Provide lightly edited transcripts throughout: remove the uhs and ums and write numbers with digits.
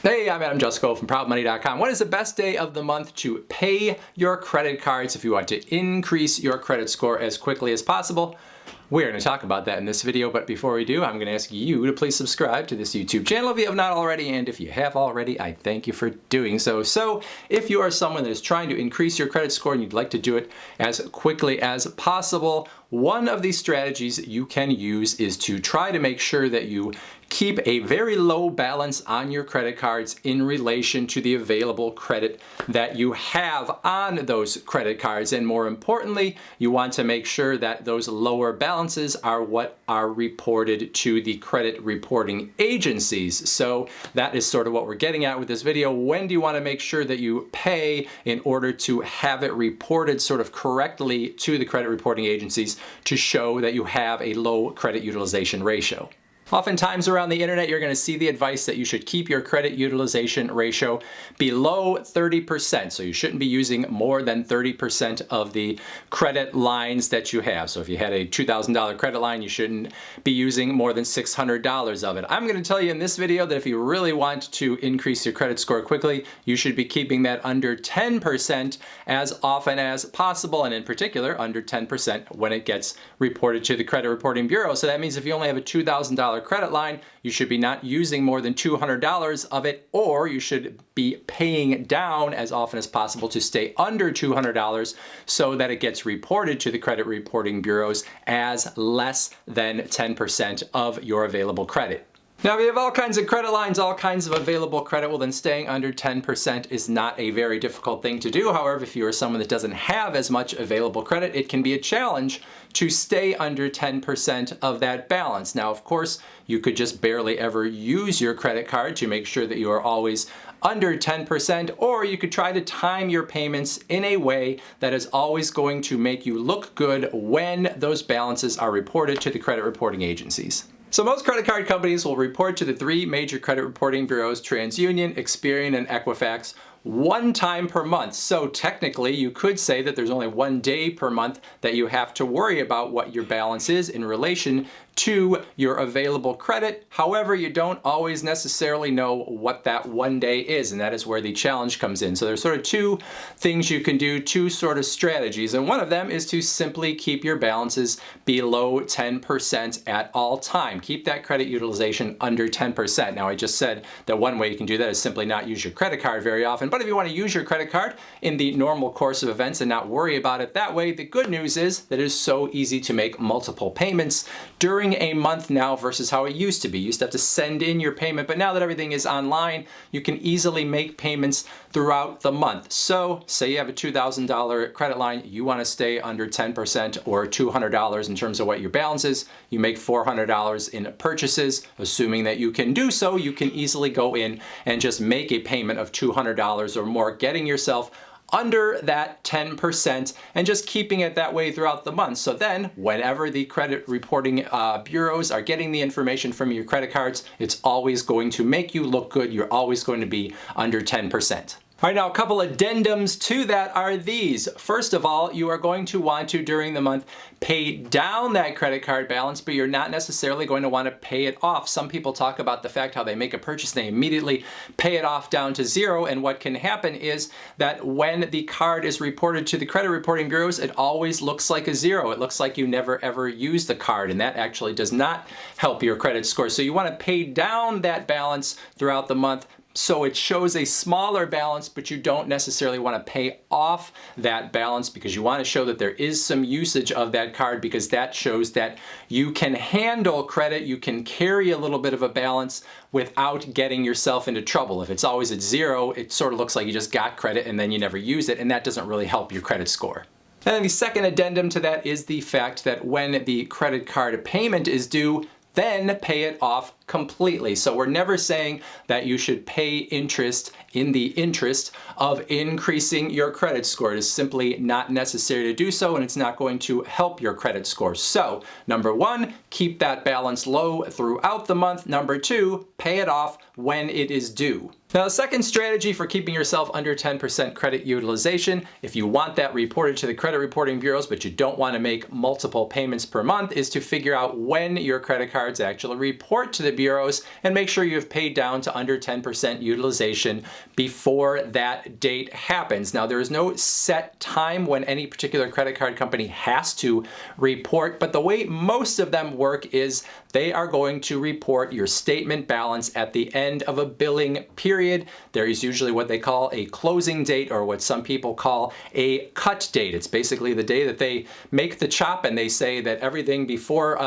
Hey, I'm Jusko from ProudMoney.com. When is the best day of the month to pay your credit cards if you want to increase your credit score as quickly as possible? We're going to talk about that in this video, but before we do, I'm going to ask you to please subscribe to this YouTube channel if you have not already, and if you have already, I thank you for doing so. So, if you are someone that is trying to increase your credit score and you'd like to do it as quickly as possible, one of the strategies you can use is to try to make sure that you keep a very low balance on your credit cards in relation to the available credit that you have on those credit cards. And more importantly, you want to make sure that those lower balances are what are reported to the credit reporting agencies. So that is sort of what we're getting at with this video. When do you want to make sure that you pay in order to have it reported sort of correctly to the credit reporting agencies to show that you have a low credit utilization ratio? Oftentimes around the internet, you're going to see the advice that you should keep your credit utilization ratio below 30%. So you shouldn't be using more than 30% of the credit lines that you have. So if you had a $2,000 credit line, you shouldn't be using more than $600 of it. I'm going to tell you in this video that if you really want to increase your credit score quickly, you should be keeping that under 10% as often as possible, and in particular under 10% when it gets reported to the credit reporting bureau. So that means if you only have a $2,000 credit line, you should be not using more than $200 of it, or you should be paying down as often as possible to stay under $200 so that it gets reported to the credit reporting bureaus as less than 10% of your available credit. Now, if you have all kinds of credit lines, all kinds of available credit, well then staying under 10% is not a very difficult thing to do. However, if you are someone that doesn't have as much available credit, it can be a challenge to stay under 10% of that balance. Now, of course, you could just barely ever use your credit card to make sure that you are always under 10%, or you could try to time your payments in a way that is always going to make you look good when those balances are reported to the credit reporting agencies. So most credit card companies will report to the three major credit reporting bureaus, TransUnion, Experian, and Equifax, one time per month. So technically you could say that there's only one day per month that you have to worry about what your balance is in relation to your available credit. However, you don't always necessarily know what that one day is, and that is where the challenge comes in. So there's sort of two things you can do, two sort of strategies, and one of them is to simply keep your balances below 10% at all time. Keep that credit utilization under 10%. Now, I just said that one way you can do that is simply not use your credit card very often, but if you want to use your credit card in the normal course of events and not worry about it that way, the good news is that it is so easy to make multiple payments during a month now versus how it used to be. You used to have to send in your payment, but now that everything is online, you can easily make payments throughout the month. So say you have a $2,000 credit line, you want to stay under 10% or $200 in terms of what your balance is. You make $400 in purchases. Assuming that you can do so, you can easily go in and just make a payment of $200 or more, getting yourself under that 10% and just keeping it that way throughout the month. So then whenever the credit reporting bureaus are getting the information from your credit cards, it's always going to make you look good. You're always going to be under 10%. All right, now a couple addendums to that are these. First of all, you are going to want to, during the month, pay down that credit card balance, but you're not necessarily going to want to pay it off. Some people talk about the fact how they make a purchase, they immediately pay it off down to zero, and what can happen is that when the card is reported to the credit reporting bureaus, it always looks like a zero. It looks like you never ever used the card, and that actually does not help your credit score. So you want to pay down that balance throughout the month, so it shows a smaller balance, but you don't necessarily want to pay off that balance because you want to show that there is some usage of that card, because that shows that you can handle credit, you can carry a little bit of a balance without getting yourself into trouble. If it's always at zero, it sort of looks like you just got credit and then you never use it, and that doesn't really help your credit score. And then the second addendum to that is the fact that when the credit card payment is due, then pay it off completely. So we're never saying that you should pay interest in the interest of increasing your credit score. It is simply not necessary to do so, and it's not going to help your credit score. So number one, keep that balance low throughout the month. Number two, pay it off when it is due. Now, the second strategy for keeping yourself under 10% credit utilization, if you want that reported to the credit reporting bureaus, but you don't want to make multiple payments per month, is to figure out when your credit cards actually report to the bureaus and make sure you've paid down to under 10% utilization before that date happens. Now, there is no set time when any particular credit card company has to report, but the way most of them work is they are going to report your statement balance at the end of a billing period. There is usually what they call a closing date, or what some people call a cut date. It's basically the day that they make the chop and they say that everything before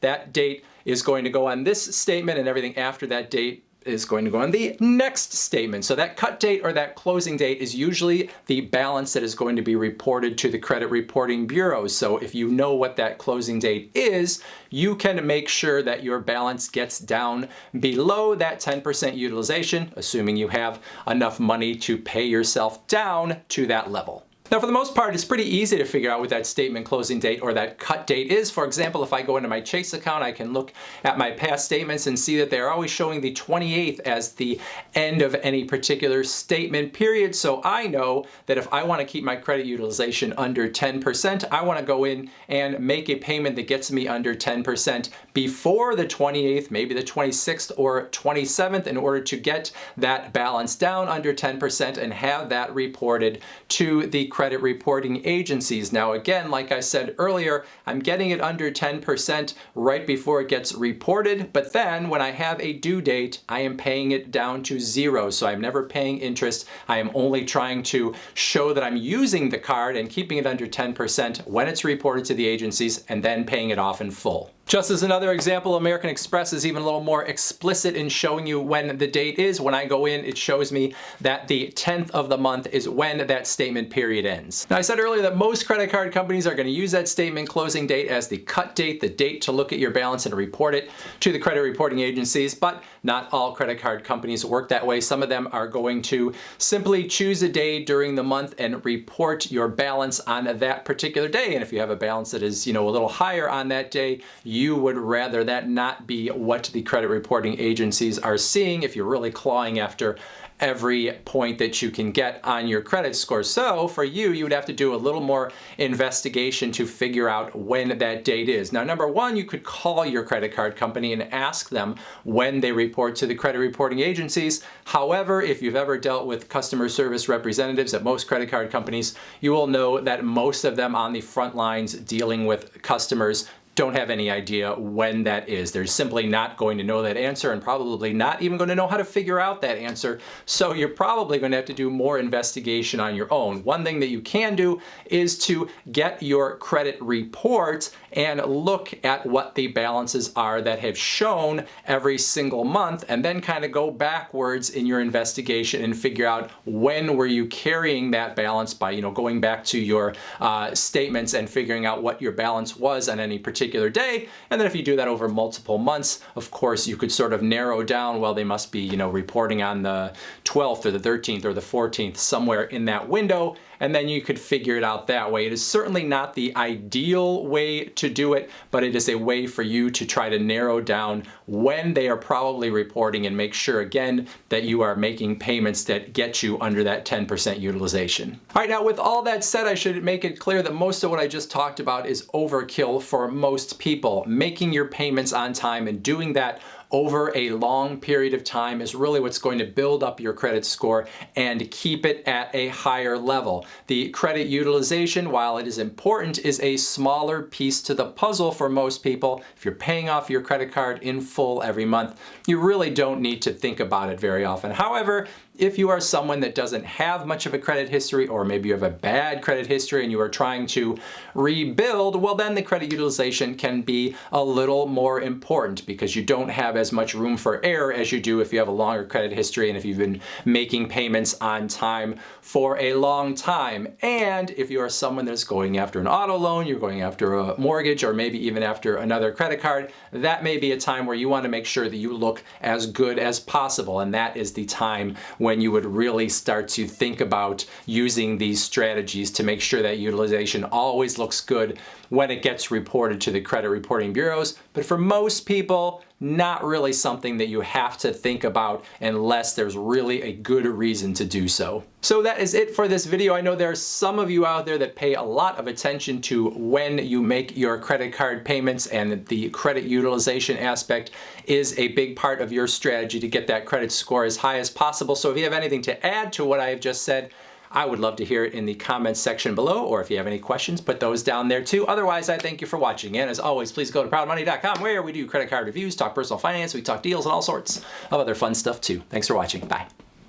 that date is going to go on this statement and everything after that date is going to go on the next statement. So that cut date or that closing date is usually the balance that is going to be reported to the credit reporting bureaus. So if you know what that closing date is, you can make sure that your balance gets down below that 10% utilization, assuming you have enough money to pay yourself down to that level. Now, for the most part, it's pretty easy to figure out what that statement closing date or that cut date is. For example, if I go into my Chase account, I can look at my past statements and see that they're always showing the 28th as the end of any particular statement period. So I know that if I want to keep my credit utilization under 10%, I want to go in and make a payment that gets me under 10% before the 28th, maybe the 26th or 27th, in order to get that balance down under 10% and have that reported to the credit reporting agencies. Now, again, like I said earlier, I'm getting it under 10% right before it gets reported, but then when I have a due date, I am paying it down to zero. So I'm never paying interest. I am only trying to show that I'm using the card and keeping it under 10% when it's reported to the agencies, and then paying it off in full. Just as another example, American Express is even a little more explicit in showing you when the date is. When I go in, it shows me that the 10th of the month is when that statement period ends. Now, I said earlier that most credit card companies are going to use that statement closing date as the cut date, the date to look at your balance and report it to the credit reporting agencies, but not all credit card companies work that way. Some of them are going to simply choose a day during the month and report your balance on that particular day. And if you have a balance that is, a little higher on that day, you would rather that not be what the credit reporting agencies are seeing if you're really clawing after every point that you can get on your credit score. So for you, you would have to do a little more investigation to figure out when that date is. Now, number one, you could call your credit card company and ask them when they report to the credit reporting agencies. However, if you've ever dealt with customer service representatives at most credit card companies, you will know that most of them on the front lines dealing with customers don't have any idea when that is. They're simply not going to know that answer, and probably not even going to know how to figure out that answer. So you're probably going to have to do more investigation on your own. One thing that you can do is to get your credit report and look at what the balances are that have shown every single month, and then kind of go backwards in your investigation and figure out when were you carrying that balance by, going back to your statements and figuring out what your balance was on any particular day. And then if you do that over multiple months, of course, you could sort of narrow down, well, they must be, reporting on the 12th or the 13th or the 14th, somewhere in that window. And then you could figure it out that way. It is certainly not the ideal way to do it, but it is a way for you to try to narrow down when they are probably reporting and make sure, again, that you are making payments that get you under that 10% utilization. All right, now with all that said, I should make it clear that most of what I just talked about is overkill for most people. Making your payments on time and doing that over a long period of time is really what's going to build up your credit score and keep it at a higher level. The credit utilization, while it is important, is a smaller piece to the puzzle for most people. If you're paying off your credit card in full every month, you really don't need to think about it very often. However, if you are someone that doesn't have much of a credit history, or maybe you have a bad credit history and you are trying to rebuild, well, then the credit utilization can be a little more important because you don't have as much room for error as you do if you have a longer credit history and if you've been making payments on time for a long time. And if you are someone that's going after an auto loan, you're going after a mortgage, or maybe even after another credit card, that may be a time where you want to make sure that you look as good as possible. And that is the time when you would really start to think about using these strategies to make sure that utilization always looks good when it gets reported to the credit reporting bureaus. But for most people, not really something that you have to think about unless there's really a good reason to do so. So that is it for this video. I know there are some of you out there that pay a lot of attention to when you make your credit card payments, and the credit utilization aspect is a big part of your strategy to get that credit score as high as possible. So if you have anything to add to what I have just said, I would love to hear it in the comments section below, or if you have any questions, put those down there too. Otherwise, I thank you for watching, and as always, please go to proudmoney.com, where we do credit card reviews, talk personal finance, we talk deals, and all sorts of other fun stuff too. Thanks for watching. Bye.